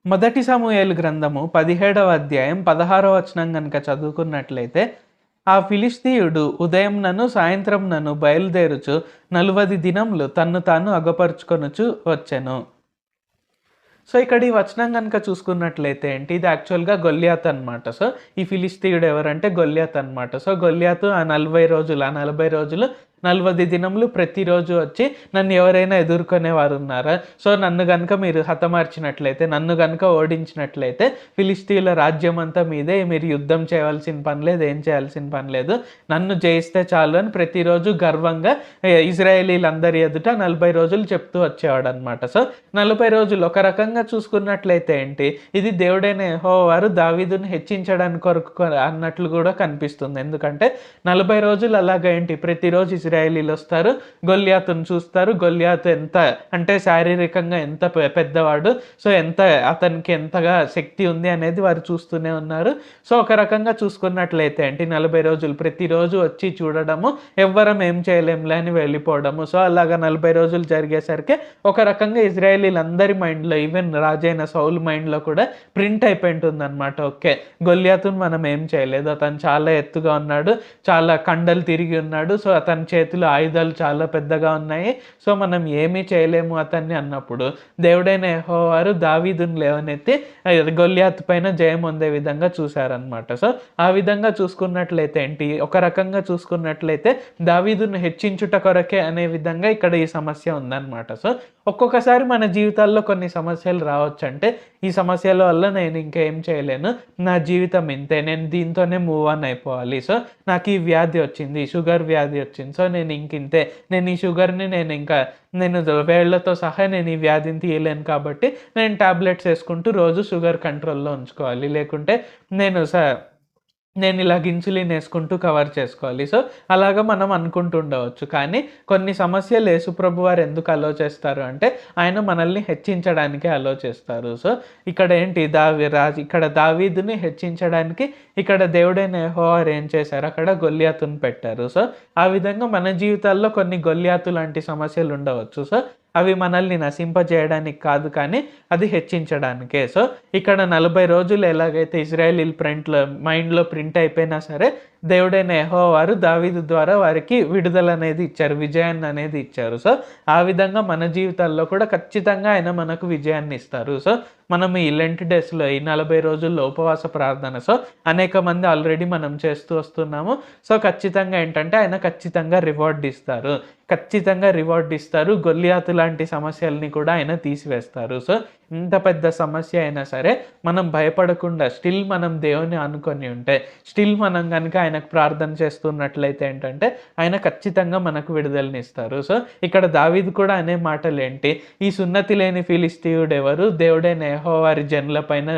మొదటి సమూయేలు గ్రంథము 17వ అధ్యాయం 16వ వచనం కనుక చదువుకున్నట్లయితే, ఆ ఫిలిష్తీయుడు ఉదయం నన్ను సాయంత్రం నన్ను బయలుదేరుచు 40 దినములు తన్ను తాను అగపరుచుకొనుచు వచ్చెను. సో ఇక్కడ ఈ వచనం కనుక చూసుకున్నట్లయితే ఏంటి, ఇది యాక్చువల్గా గొల్యాత్ అనమాట. సో ఈ ఫిలిష్తీయుడు ఎవరంటే గొల్యాత్ అనమాట. సో గొల్యాతు ఆ 40 రోజులు 40 దినములు ప్రతిరోజు వచ్చి నన్ను ఎవరైనా ఎదుర్కొనేవారు ఉన్నారా, సో నన్ను కనుక మీరు హతమార్చినట్లయితే, నన్ను కనుక ఓడించినట్లయితే ఫిలిష్తీయుల రాజ్యం అంతా మీదే, మీరు యుద్ధం చేయవలసిన పని లేదు, ఏం చేయాల్సిన పని లేదు, నన్ను జయిస్తే చాలు అని ప్రతిరోజు గర్వంగా ఇజ్రాయేలీలందరి ఎదుట 40 రోజులు చెప్తూ వచ్చేవాడు అనమాట. సో 40 రోజులు ఒక రకంగా చూసుకున్నట్లయితే ఏంటి, ఇది దేవుడైన యెహోవా వారు దావీదుని హెచ్చించడానికి కొరకు అన్నట్లు కూడా కనిపిస్తుంది. ఎందుకంటే 40 రోజులు అలాగ ఏంటి, ప్రతిరోజు ఇజ్రాయేలీలు వస్తారు, గొల్యాతును చూస్తారు. గొల్యాతు ఎంత అంటే శారీరకంగా ఎంత పెద్దవాడు, సో అతనికి ఎంతగా శక్తి ఉంది అనేది వారు చూస్తూనే ఉన్నారు. సో ఒక రకంగా చూసుకున్నట్లయితే ఏంటి, 40 రోజులు ప్రతిరోజు వచ్చి చూడడము, ఎవ్వరం ఏం చేయలేంలే అని వెళ్ళిపోవడము. సో అలాగా 40 రోజులు జరిగేసరికి ఒక రకంగా ఇజ్రాయేలీలందరి మైండ్లో, ఈవెన్ రాజైన సౌల్ మైండ్లో కూడా ప్రింట్ అయిపోయి ఉంటుంది అనమాట. ఓకే, గొల్యాతును మనం ఏం చేయలేదు, అతను చాలా ఎత్తుగా ఉన్నాడు, చాలా కండలు తిరిగి ఉన్నాడు, సో అతని చేతిలో ఆయుధాలు చాలా పెద్దగా ఉన్నాయి, సో మనం ఏమీ చేయలేము అతన్ని అన్నప్పుడు దేవుడైన యెహోవా వారు దావీదుని లేవనెత్తి గొల్యాతు పైన జయం పొందే విధంగా చూశారనమాట. సో ఆ విధంగా చూసుకున్నట్లయితే ఏంటి, ఒక రకంగా చూసుకున్నట్లయితే దావీదుని హెచ్చించుట కొరకే అనే విధంగా ఇక్కడ ఈ సమస్య ఉందన్నమాట. సో ఒక్కొక్కసారి మన జీవితాల్లో కొన్ని సమస్యలు రావచ్చు. అంటే ఈ సమస్యల వల్ల నేను ఇంకేం చేయలేను, నా జీవితం ఇంతే, నేను దీంతోనే మూవ్ ఆన్ అయిపోవాలి, సో నాకు ఈ వ్యాధి వచ్చింది, షుగర్ వ్యాధి వచ్చింది, సో నేను ఇంతే, నేను ఈ షుగర్ని నేను వేళ్లతో సహా నేను ఈ వ్యాధిని తీయలేను, కాబట్టి నేను టాబ్లెట్స్ వేసుకుంటూ రోజు షుగర్ కంట్రోల్లో ఉంచుకోవాలి, లేకుంటే నేను ఇలాగ ఇన్సులిన్ వేసుకుంటూ కవర్ చేసుకోవాలి. సో అలాగా మనం అనుకుంటూ ఉండవచ్చు. కానీ కొన్ని సమస్యలు యేసుప్రభు వారు ఎందుకు అలో చేస్తారు అంటే, ఆయన మనల్ని హెచ్చించడానికి అలో చేస్తారు. సో ఇక్కడ ఏంటి, ఇక్కడ దావీదుని హెచ్చించడానికి ఇక్కడ దేవుడైన యెహోవా వారు ఏం చేశారు, అక్కడ గొల్యాతుని పెట్టారు. సో ఆ విధంగా మన జీవితాల్లో కొన్ని గొల్యాతు లాంటి సమస్యలు ఉండవచ్చు. సో అవి మనల్ని నశింపజేయడానికి కాదు, కానీ అది హెచ్చించడానికే. సో ఇక్కడ 40 రోజులు ఎలాగైతే ఇజ్రాయేలీల మైండ్లో ప్రింట్ అయిపోయినా సరే, దేవుడైన యెహోవా వారు దావీదు ద్వారా వారికి విడుదల అనేది ఇచ్చారు, విజయాన్ని అనేది ఇచ్చారు. సో ఆ విధంగా మన జీవితాల్లో కూడా ఖచ్చితంగా ఆయన మనకు విజయాన్ని ఇస్తారు. సో మనం ఈ లెంట్ డేస్లో ఈ 40 రోజుల్లో ఉపవాస ప్రార్థన, సో అనేక మంది ఆల్రెడీ మనం చేస్తూ వస్తున్నాము. సో ఖచ్చితంగా ఏంటంటే ఆయన ఖచ్చితంగా రివార్డ్ ఇస్తారు. గొల్యాతు లాంటి సమస్యల్ని కూడా ఆయన తీసివేస్తారు. సో ఇంత పెద్ద సమస్య అయినా సరే మనం భయపడకుండా స్టిల్ మనం దేవుని అనుకొని ఉంటే, స్టిల్ మనం కనుక ఆయనకు ప్రార్థన చేస్తున్నట్లయితే ఏంటంటే ఆయన ఖచ్చితంగా మనకు విడుదలనిస్తారు. సో ఇక్కడ దావీదు కూడా అనే మాటలు ఏంటి, ఈ సున్నతి లేని ఫిలిష్తీయుడు ఎవరు, దేవుడైన యెహోవా వారి జనుల పైన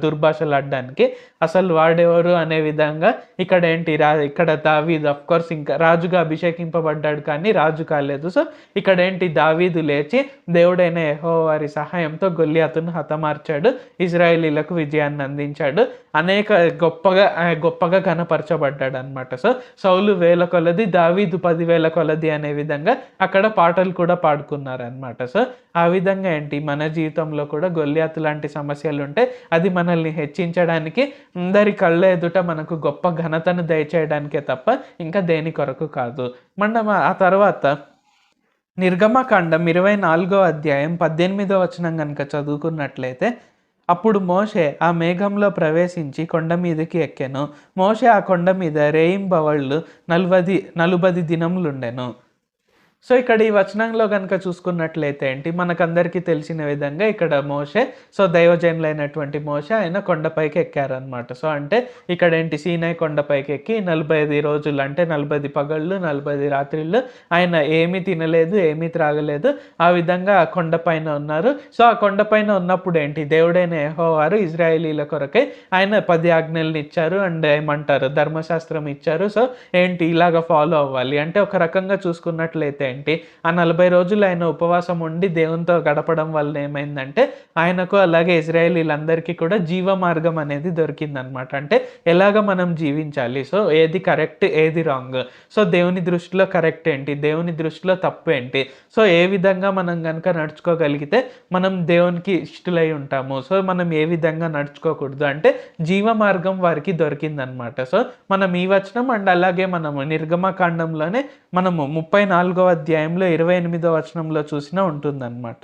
దుర్భాషలాడడానికి అసలు వాడెవరు అనే విధంగా ఇక్కడ ఏంటి, ఇక్కడ దావీదు అఫ్ కోర్స్ ఇంకా రాజుగా అభిషేకింపబడ్డాడు కానీ రాజు కాలేదు. సో ఇక్కడ ఏంటి, దావీదు లేచి దేవుడైన యెహోవా వారి సహాయంతో గొల్యాతు గొల్లియాతును హతమార్చాడు, ఇజ్రాయేలీలకు విజయాన్ని అందించాడు, అనేక గొప్పగా ఘనపరచబడ్డాడు అనమాట. సో సౌలు 1000 కొలది, దావీదు 10,000 కొలది అనే విధంగా అక్కడ పాటలు కూడా పాడుకున్నారనమాట. సో ఆ విధంగా ఏంటి, మన జీవితంలో కూడా గొల్లియాతు లాంటి సమస్యలు ఉంటే అది మనల్ని హెచ్చించడానికి, అందరి కళ్ళ ఎదుట మనకు గొప్ప ఘనతను దయచేయడానికే తప్ప ఇంకా దేని కొరకు కాదు. మనం ఆ తర్వాత నిర్గమకాండం 24వ అధ్యాయం 18వ వచనం కనుక చదువుకున్నట్లయితే, అప్పుడు మోషే ఆ మేఘంలో ప్రవేశించి కొండ మీదకి ఎక్కెను. మోషే ఆ కొండ మీద రేయింబవళ్ళు 40 దినములుండెను. సో ఇక్కడ ఈ వచనంలో కనుక చూసుకున్నట్లయితే ఏంటి, మనకందరికీ తెలిసిన విధంగా ఇక్కడ మోషే, సో దైవజనులైనటువంటి మోషే ఆయన కొండపైకి ఎక్కారనమాట. సో అంటే ఇక్కడ ఏంటి, సీనాయి కొండపైకి ఎక్కి 45 రోజులు అంటే 40 పగళ్ళు 40 రాత్రిళ్ళు ఆయన ఏమీ తినలేదు, ఏమీ త్రాగలేదు, ఆ విధంగా ఆ కొండపైన ఉన్నారు. సో ఆ కొండపైన ఉన్నప్పుడు ఏంటి, దేవుడైన యెహోవారు ఇజ్రాయేలీల కొరకై ఆయన 10 ఆజ్ఞల్ని ఇచ్చారు, అండ్ ఏమంటారు ధర్మశాస్త్రం ఇచ్చారు. సో ఏంటి, ఇలాగ ఫాలో అవ్వాలి అంటే ఒక రకంగా చూసుకున్నట్లయితే ఏంటి, ఆ 40 రోజులు ఆయన ఉపవాసం ఉండి దేవునితో గడపడం వల్ల ఏమైందంటే ఆయనకు అలాగే ఇజ్రాయేలీలందరికీ కూడా జీవ మార్గం అనేది దొరికిందనమాట. అంటే ఎలాగ మనం జీవించాలి, సో ఏది కరెక్ట్ ఏది రాంగ్, సో దేవుని దృష్టిలో కరెక్ట్ ఏంటి, దేవుని దృష్టిలో తప్పు ఏంటి, సో ఏ విధంగా మనం కనుక నడుచుకోగలిగితే మనం దేవునికి ఇష్టలై ఉంటాము, సో మనం ఏ విధంగా నడుచుకోకూడదు అంటే జీవ మార్గం వారికి దొరికిందనమాట. సో మనం ఈ వచనం అండ్ అలాగే మనము నిర్గమకాండంలోనే మనము 34వ అధ్యాయంలో 28వ వచనంలో చూసినా ఉంటుందన్నమాట.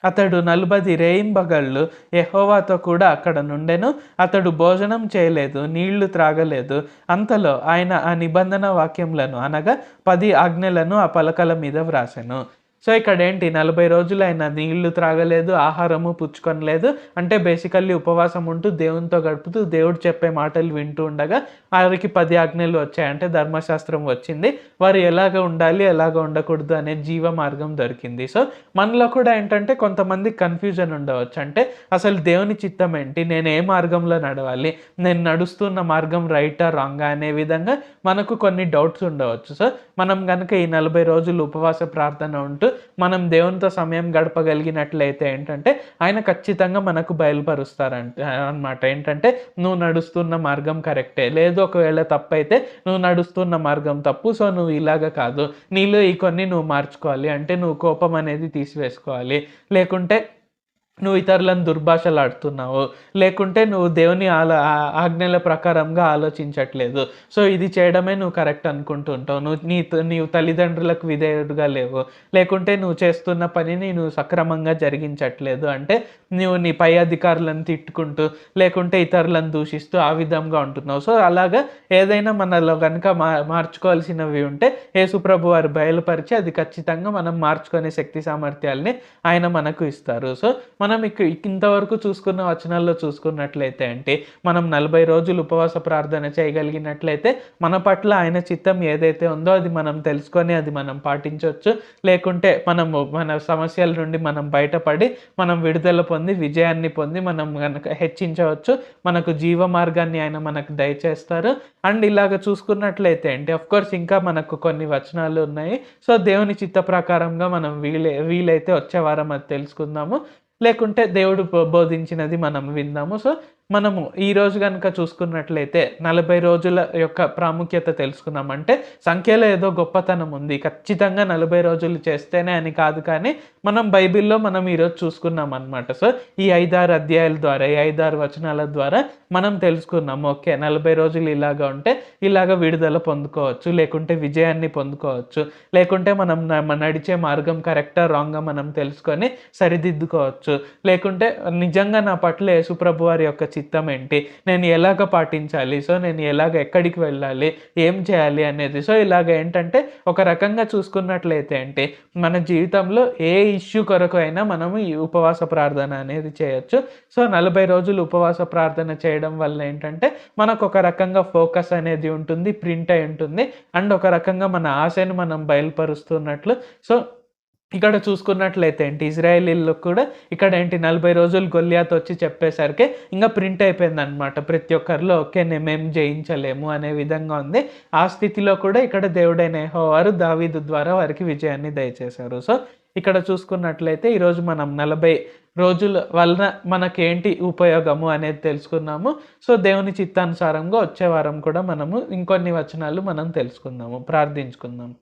అతడు 40 రేయింబగళ్ళు యెహోవాతో కూడా అక్కడ నుండెను. అతడు భోజనం చేయలేదు, నీళ్లు త్రాగలేదు. అంతలో ఆయన ఆ నిబంధన వాక్యములను అనగా 10 ఆజ్ఞలను ఆ పలకల మీద వ్రాసెను. సో ఇక్కడ ఏంటి, 40 రోజులు ఆయన నీళ్లు త్రాగలేదు, ఆహారము పుచ్చుకొనలేదు. అంటే బేసికల్లీ ఉపవాసం ఉంటూ దేవునితో గడుపుతూ దేవుడు చెప్పే మాటలు వింటూ ఉండగా వారికి 10 ఆజ్ఞలు వచ్చాయి, అంటే ధర్మశాస్త్రం వచ్చింది. వారు ఎలాగ ఉండాలి ఎలాగ ఉండకూడదు అనే జీవ మార్గం దొరికింది. సో మనలో కూడా ఏంటంటే కొంతమంది కన్ఫ్యూజన్ ఉండవచ్చు, అంటే అసలు దేవుని చిత్తం ఏంటి, నేను ఏ మార్గంలో నడవాలి, నేను నడుస్తున్న మార్గం రైటా రాంగా అనే విధంగా మనకు కొన్ని డౌట్స్ ఉండవచ్చు. సో మనం కనుక ఈ 40 రోజులు ఉపవాస ప్రార్థన ఉంటూ మనం దేవునితో సమయం గడపగలిగినట్లయితే ఏంటంటే ఆయన ఖచ్చితంగా మనకు బయలుపరుస్తారంట అనమాట. ఏంటంటే నువ్వు నడుస్తున్న మార్గం కరెక్టే, లేదు ఒకవేళ తప్పైతే నువ్వు నడుస్తున్న మార్గం తప్పు, సో నువ్వు ఇలాగ కాదు, నీలో ఈ కొన్ని నువ్వు మార్చుకోవాలి, అంటే నువ్వు కోపం అనేది తీసివేసుకోవాలి, లేకుంటే నువ్వు ఇతరులను దుర్భాషలాడుతున్నావు, లేకుంటే నువ్వు దేవుని ఆజ్ఞల ప్రకారంగా ఆలోచించట్లేదు, సో ఇది చేయడమే నువ్వు కరెక్ట్ అనుకుంటుంటావు, నీవు తల్లిదండ్రులకు విధేయుడుగా లేవు, లేకుంటే నువ్వు చేస్తున్న పనిని నువ్వు సక్రమంగా జరిగించట్లేదు, అంటే నువ్వు నీ పై అధికారులను తిట్టుకుంటూ లేకుంటే ఇతరులను దూషిస్తూ ఆ విధంగా ఉంటున్నావు. సో అలాగా ఏదైనా మనలో కనుక మార్చుకోవాల్సినవి ఉంటే యేసుప్రభు వారు బయలుపరిచి అది ఖచ్చితంగా మనం మార్చుకునే శక్తి సామర్థ్యాలని ఆయన మనకు ఇస్తారు. సో మనం ఇంతవరకు చూసుకున్న వచనాల్లో చూసుకున్నట్లయితే అంటే మనం 40 రోజులు ఉపవాస ప్రార్థన చేయగలిగినట్లయితే మన పట్ల ఆయన చిత్తం ఏదైతే ఉందో అది మనం తెలుసుకొని అది మనం పాటించవచ్చు, లేకుంటే మనము మన సమస్యల నుండి మనం బయటపడి మనం విడుదల పొంది విజయాన్ని పొంది మనం కనుక హెచ్చించవచ్చు, మనకు జీవ మార్గాన్ని ఆయన మనకు దయచేస్తారు. అండ్ ఇలాగ చూసుకున్నట్లయితే అంటే అఫ్కోర్స్ ఇంకా మనకు కొన్ని వచనాలు ఉన్నాయి. సో దేవుని చిత్త ప్రకారంగా మనం వీలైతే వచ్చే వారం అది తెలుసుకుందాము, లేకుంటే దేవుడు బోధించినది మనం విందాము. సో మనము ఈరోజు కనుక చూసుకున్నట్లయితే 40 రోజుల యొక్క ప్రాముఖ్యత తెలుసుకున్నాం. అంటే సంఖ్యలో ఏదో గొప్పతనం ఉంది, ఖచ్చితంగా 40 రోజులు చేస్తేనే అని కాదు, కానీ మనం బైబిల్లో మనం ఈరోజు చూసుకున్నాం అనమాట. సో ఈ 5-6 అధ్యాయాల ద్వారా, ఈ 5-6 వచనాల ద్వారా మనం తెలుసుకున్నాము, ఓకే 40 రోజులు ఇలాగ ఉంటే ఇలాగ విడుదల పొందుకోవచ్చు, లేకుంటే విజయాన్ని పొందుకోవచ్చు, లేకుంటే మనం నడిచే మార్గం కరెక్టా రాంగా మనం తెలుసుకొని సరిదిద్దుకోవచ్చు, లేకుంటే నిజంగా నా పట్ల యేసుప్రభు వారి యొక్క చిత్తం ఏంటి, నేను ఎలాగ పాటించాలి, సో నేను ఎలాగ ఎక్కడికి వెళ్ళాలి, ఏం చేయాలి అనేది. సో ఇలాగ ఏంటంటే ఒక రకంగా చూసుకున్నట్లయితే అంటే మన జీవితంలో ఏ ఇష్యూ కొరకు అయినా మనము ఈ ఉపవాస ప్రార్థన అనేది చేయొచ్చు. సో 40 రోజులు ఉపవాస ప్రార్థన చేయడం వల్ల ఏంటంటే మనకు ఒక రకంగా ఫోకస్ అనేది ఉంటుంది, ప్రింట్ అయి ఉంటుంది, అండ్ ఒక రకంగా మన ఆశను మనం బయలుపరుస్తున్నట్లు. సో ఇక్కడ చూసుకున్నట్లయితే ఏంటి ఇజ్రాయేలీలకు కూడా ఇక్కడ ఏంటి 40 రోజులు గొల్లియాత్ వచ్చి చెప్పేసరికి ఇంకా ప్రింట్ అయిపోయింది అనమాట ప్రతి ఒక్కరిలో, ఓకే మేము జయించలేము అనే విధంగా ఉంది. ఆ స్థితిలో కూడా ఇక్కడ దేవుడైన యెహోవా వారు దావీదు ద్వారా వారికి విజయాన్ని దయచేశారు. సో ఇక్కడ చూసుకున్నట్లయితే ఈరోజు మనం 40 రోజుల వలన మనకేంటి ఉపయోగము అనేది తెలుసుకున్నాము. సో దేవుని చిత్తానుసారంగా వచ్చే వారం కూడా మనము ఇంకొన్ని వచనాలు మనం తెలుసుకుందాము, ప్రార్థించుకుందాం.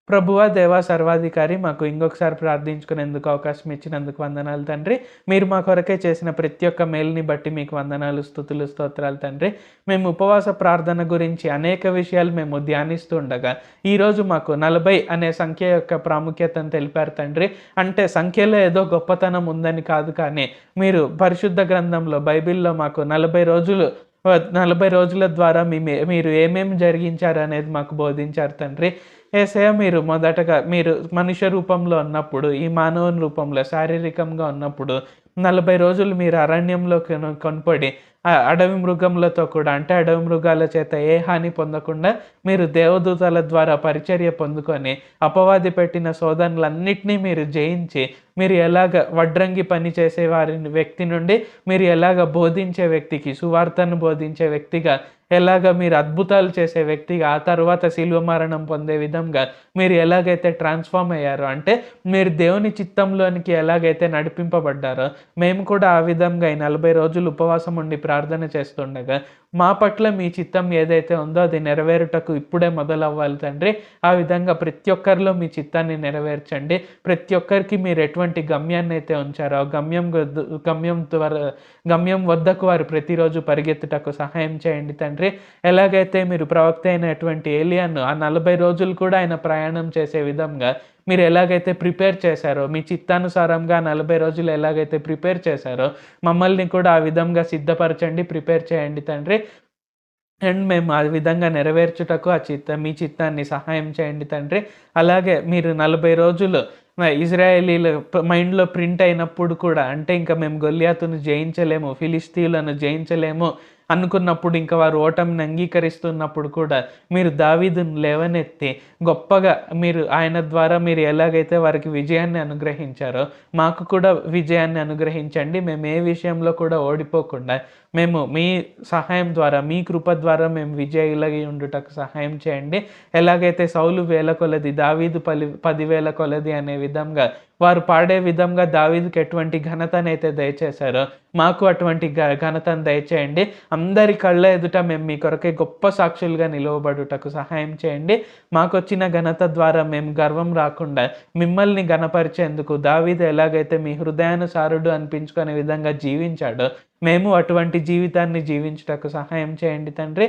ప్రభువా, దేవా, సర్వాధికారి, మాకు ఇంకొకసారి ప్రార్థించుకునేందుకు అవకాశం ఇచ్చినందుకు వందనాలు తండ్రి. మీరు మా కొరకే చేసిన ప్రతి ఒక్క మేలుని బట్టి మీకు వందనాలు, స్తుతులు, స్తోత్రాలు తండ్రి. మేము ఉపవాస ప్రార్థన గురించి అనేక విషయాలు మేము ధ్యానిస్తూ ఉండగా ఈరోజు మాకు 40 అనే సంఖ్య యొక్క ప్రాముఖ్యతను తెలిపారు తండ్రి. అంటే సంఖ్యలో ఏదో గొప్పతనం ఉందని కాదు, కానీ మీరు పరిశుద్ధ గ్రంథంలో బైబిల్లో మాకు 40 రోజుల ద్వారా మీరు ఏమేమి జరిగించారు అనేది మాకు బోధించారు తండ్రి. యేసయ్య, మీరు మొదటగా మీరు మనుష్య రూపంలో ఉన్నప్పుడు, ఈ మానవుని రూపంలో శారీరకంగా ఉన్నప్పుడు 40 రోజులు మీరు అరణ్యంలో కొనపడి అడవి మృగములతో కూడా, అంటే అడవి మృగాల చేత ఏ హాని పొందకుండా మీరు దేవదూతల ద్వారా పరిచర్య పొందుకొని అపవాది పెట్టిన శోధనలన్నిటినీ మీరు జయించి, మీరు ఎలాగ వడ్రంగి పని చేసే వ్యక్తి నుండి మీరు ఎలాగ బోధించే వ్యక్తికి, సువార్తను బోధించే వ్యక్తిగా, ఎలాగ మీరు అద్భుతాలు చేసే వ్యక్తిగా, ఆ తర్వాత శిలువ మరణం పొందే విధంగా మీరు ఎలాగైతే ట్రాన్స్ఫార్మ్ అయ్యారో, అంటే మీరు దేవుని చిత్తంలోనికి ఎలాగైతే నడిపింపబడ్డారో మేము కూడా ఆ విధంగా ఈ 40 రోజులు ఉపవాసం ఉండి ప్రార్థన చేస్తుండగా మా పట్ల మీ చిత్తం ఏదైతే ఉందో అది నెరవేరుటకు ఇప్పుడే మొదలవ్వాలి తండ్రి. ఆ విధంగా ప్రతి ఒక్కరిలో మీ చిత్తాన్ని నెరవేర్చండి. ప్రతి ఒక్కరికి మీరు ఎటువంటి గమ్యాన్ని అయితే ఉంచారో గమ్యం వద్దకు వారు ప్రతిరోజు పరిగెత్తుటకు సహాయం చేయండి తండ్రి. ఎలాగైతే మీరు ప్రవక్త అయినటువంటి ఏలియాను ఆ 40 రోజులు కూడా ఆయన ప్రయాణం చేసే విధంగా మీరు ఎలాగైతే ప్రిపేర్ చేశారో, మీ చిత్తానుసారంగా 40 రోజులు ఎలాగైతే ప్రిపేర్ చేశారో మమ్మల్ని కూడా ఆ విధంగా సిద్ధపరచండి, ప్రిపేర్ చేయండి తండ్రి. అండ్ మేము ఆ విధంగా నెరవేర్చుటకు మీ చిత్తాన్ని సహాయం చేయండి తండ్రి. అలాగే మీరు 40 రోజులు ఇజ్రాయేలీల మైండ్లో ప్రింట్ అయినప్పుడు కూడా, అంటే ఇంకా మేము గొల్యాతును జయించలేము, ఫిలిస్తీయులను జయించలేము అనుకున్నప్పుడు, ఇంకా వారు ఓటమిని అంగీకరిస్తున్నప్పుడు కూడా మీరు దావీదును లేవనెత్తి గొప్పగా మీరు ఆయన ద్వారా మీరు ఎలాగైతే వారికి విజయాన్ని అనుగ్రహించారో మాకు కూడా విజయాన్ని అనుగ్రహించండి. మేము ఏ విషయంలో కూడా ఓడిపోకుండా మేము మీ సహాయం ద్వారా, మీ కృప ద్వారా మేము విజయులై ఉండుటకు సహాయం చేయండి. ఎలాగైతే సౌలు 1000 కొలది, దావీదు 10,000 కొలది అనే విధంగా వారు పాడే విధంగా దావీదుకి ఎటువంటి ఘనతనైతే దయచేశారో మాకు అటువంటి ఘనతను దయచేయండి. అందరి కళ్ళ ఎదుట మేము మీ కొరకే గొప్ప సాక్షులుగా నిలవబడుటకు సహాయం చేయండి. మాకు వచ్చిన ఘనత ద్వారా మేము గర్వం రాకుండా మిమ్మల్ని ఘనపరిచేందుకు దావీదు ఎలాగైతే మీ హృదయానుసారుడు అనిపించుకునే విధంగా జీవించాడో మేము అటువంటి జీవితాన్ని జీవించుటకు సహాయం చేయండి తండ్రి.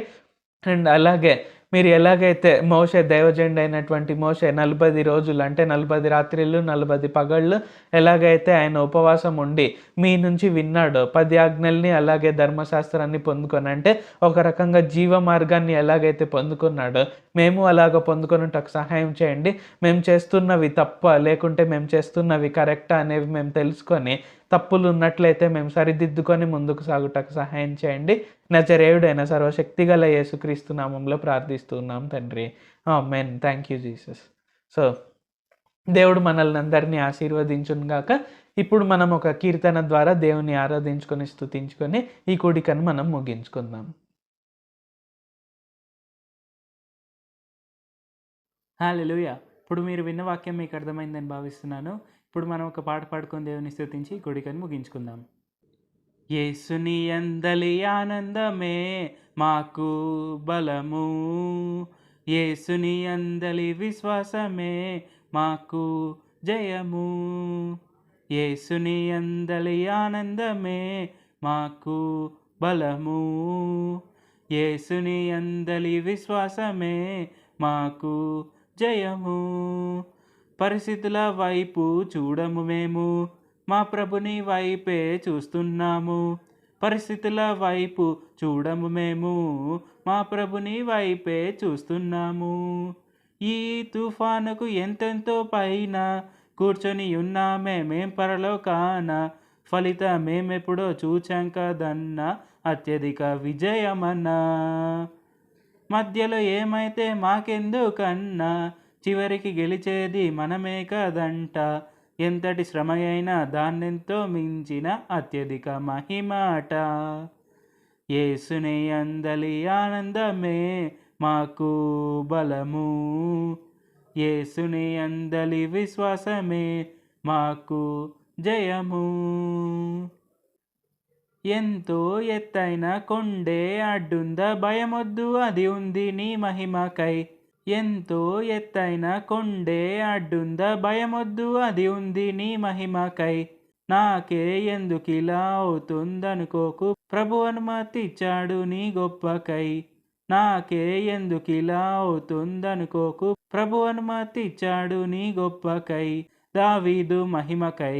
అండ్ అలాగే మీరు ఎలాగైతే మోషే, దైవజనుడు అయినటువంటి మోషే 40 రోజులు, అంటే 40 రాత్రిళ్ళు 40 పగళ్ళు ఎలాగైతే ఆయన ఉపవాసం ఉండి మీ నుంచి విన్నాడో 10 ఆజ్ఞల్ని, అలాగే ధర్మశాస్త్రాన్ని పొందుకొని, అంటే ఒక రకంగా జీవ మార్గాన్ని ఎలాగైతే పొందుకున్నాడో మేము అలాగ పొందుకొనుటకు సహాయం చేయండి. మేము చేస్తున్నవి తప్ప లేకుంటే మేము చేస్తున్నవి కరెక్టా అనేవి మేము తెలుసుకొని, తప్పులు ఉన్నట్లయితే మేము సరిదిద్దుకొని ముందుకు సాగుటకు సహాయం చేయండి. నజరేయుడైన సర్వశక్తిగల యేసుక్రీస్తు నామంలో ప్రార్థిస్తున్నాం తండ్రి. ఆమేన్. Thank you Jesus. సో దేవుడు మనల్ని అందరినీ ఆశీర్వదించును గాక. ఇప్పుడు మనం ఒక కీర్తన ద్వారా దేవుని ఆరాధించుకొని స్తుతించుకొని ఈ కూడికను మనం ముగించుకుందాం. హల్లెలూయా. ఇప్పుడు మీరు విన్న వాక్యం మీకు అర్థమైందని భావిస్తున్నాను. ఇప్పుడు మనం ఒక పాట పాడుకొని దేవుని స్తుతించి కూడికను ముగించుకుందాం. యేసుని యందలి ఆనందమే మాకు బలము, యేసుని యందలి విశ్వాసమే మాకు జయము, యేసుని యందలి ఆనందమే మాకు బలము, యేసుని యందలి విశ్వాసమే మాకు జయము. పరిస్థితుల వైపు చూడము మేము, మా ప్రభుని వైపే చూస్తున్నాము. పరిస్థితుల వైపు చూడము మేము, మా ప్రభుని వైపే చూస్తున్నాము. ఈ తుఫానుకు ఎంతెంతో పైన కూర్చొని ఉన్నామే మేం పరలోకాన, ఫలితమేమెప్పుడో చూచాం కదన్న అత్యధిక విజయమన్నా. మధ్యలో ఏమైతే మాకెందుకన్నా, చివరికి గెలిచేది మనమే కదంట. ఎంతటి శ్రమ అయినా దాన్నెంతో మించిన అత్యధిక మహిమాట. యేసుని యందలి ఆనందమే మాకు బలము, యేసుని అందలి విశ్వాసమే మాకు జయము. ఎంతో ఎత్తైన కొండే అడ్డుందా, భయమొద్దు అది ఉంది నీ మహిమకై. ఎంతో ఎత్తైన కొండే అడ్డుందా, భయమొద్దు అది ఉంది నీ మహిమకై. నాకే ఎందుకిలా అవుతుందనుకోకు, ప్రభు అనుమతిచ్చాడు నీ గొప్పకై. నాకే ఎందుకిలా అవుతుందనుకోకు, ప్రభు అనుమతిచ్చాడు నీ గొప్పకై. దావీదు మహిమకై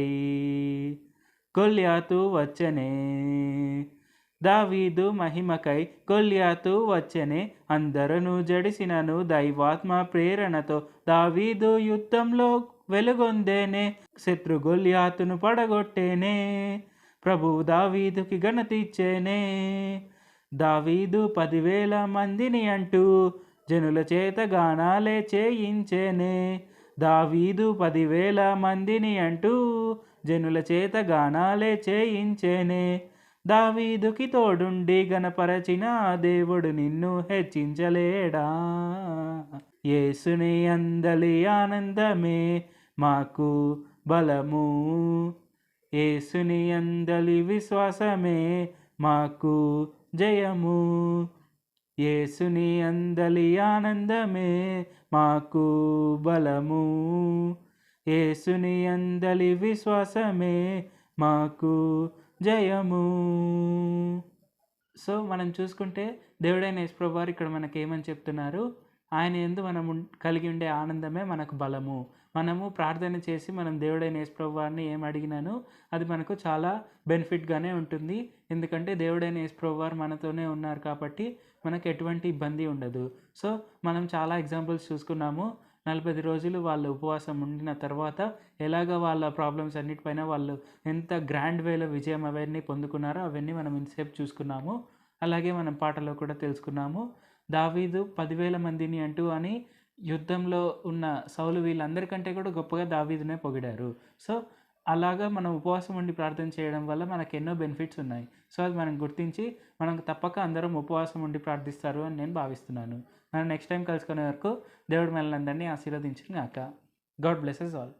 గొల్యాతు వచ్చెనే, దావీదు మహిమకై గొల్యాతు వచ్చెనే. అందరను జడిసినను దైవాత్మ ప్రేరణతో దావీదు యుద్ధంలో వెలుగొందేనే. శత్రు గొల్యాతును పడగొట్టేనే, ప్రభువు దావీదుకి ఘనతిచ్చేనే. దావీదు 10,000 మందిని అంటూ జనుల చేత గానాలే చేయించేనే. దావీదు 10,000 మందిని అంటూ జనుల చేత గానాలే చేయించేనే. దావీదుకి తోడుండి గణపరచిన దేవుడు నిన్ను హెచ్చించలేడా. యేసుని అందలి ఆనందమే మాకు బలము, యేసుని అందలి విశ్వాసమే మాకు జయము. యేసుని అందలి ఆనందమే మాకు బలము, యేసుని అందలి విశ్వాసమే మాకు జయము. సో మనం చూసుకుంటే దేవుడైన యేసుప్రభువు వారు ఇక్కడ మనకి ఏమని చెప్తున్నారు, ఆయన యందు మనం కలిగి ఉండే ఆనందమే మనకు బలము. మనము ప్రార్థన చేసి మనం దేవుడైన యేసుప్రభువు వారిని ఏం అడిగినాను అది మనకు చాలా బెనిఫిట్గానే ఉంటుంది. ఎందుకంటే దేవుడైన యేసుప్రభువు వారు మనతోనే ఉన్నారు కాబట్టి మనకు ఎటువంటి ఇబ్బంది ఉండదు. సో మనం చాలా ఎగ్జాంపుల్స్ చూసుకున్నాము. 40 రోజులు వాళ్ళు ఉపవాసం ఉండిన తర్వాత ఎలాగ వాళ్ళ ప్రాబ్లమ్స్ అన్నిటిపైన వాళ్ళు ఎంత గ్రాండ్ వేలో విజయం అవన్నీ పొందుకున్నారో అవన్నీ మనం ఇంతసేపు చూసుకున్నాము. అలాగే మనం పాటలో కూడా తెలుసుకున్నాము. దావీదు 10,000 మందిని అంటూ అని యుద్ధంలో ఉన్న సౌలు వీళ్ళందరికంటే కూడా గొప్పగా దావీదునే పొగిడారు. సో అలాగా మనం ఉపవాసం ఉండి ప్రార్థన చేయడం వల్ల మనకు ఎన్నో బెనిఫిట్స్ ఉన్నాయి. సో అది మనం గుర్తించి మనకు తప్పక అందరం ఉపవాసం ఉండి ప్రార్థిస్తారు అని నేను భావిస్తున్నాను. మనం నెక్స్ట్ టైం కలుసుకునే వరకు దేవుడు మనల్ని అందరినీ ఆశీర్వదించును గాక. God blesses all.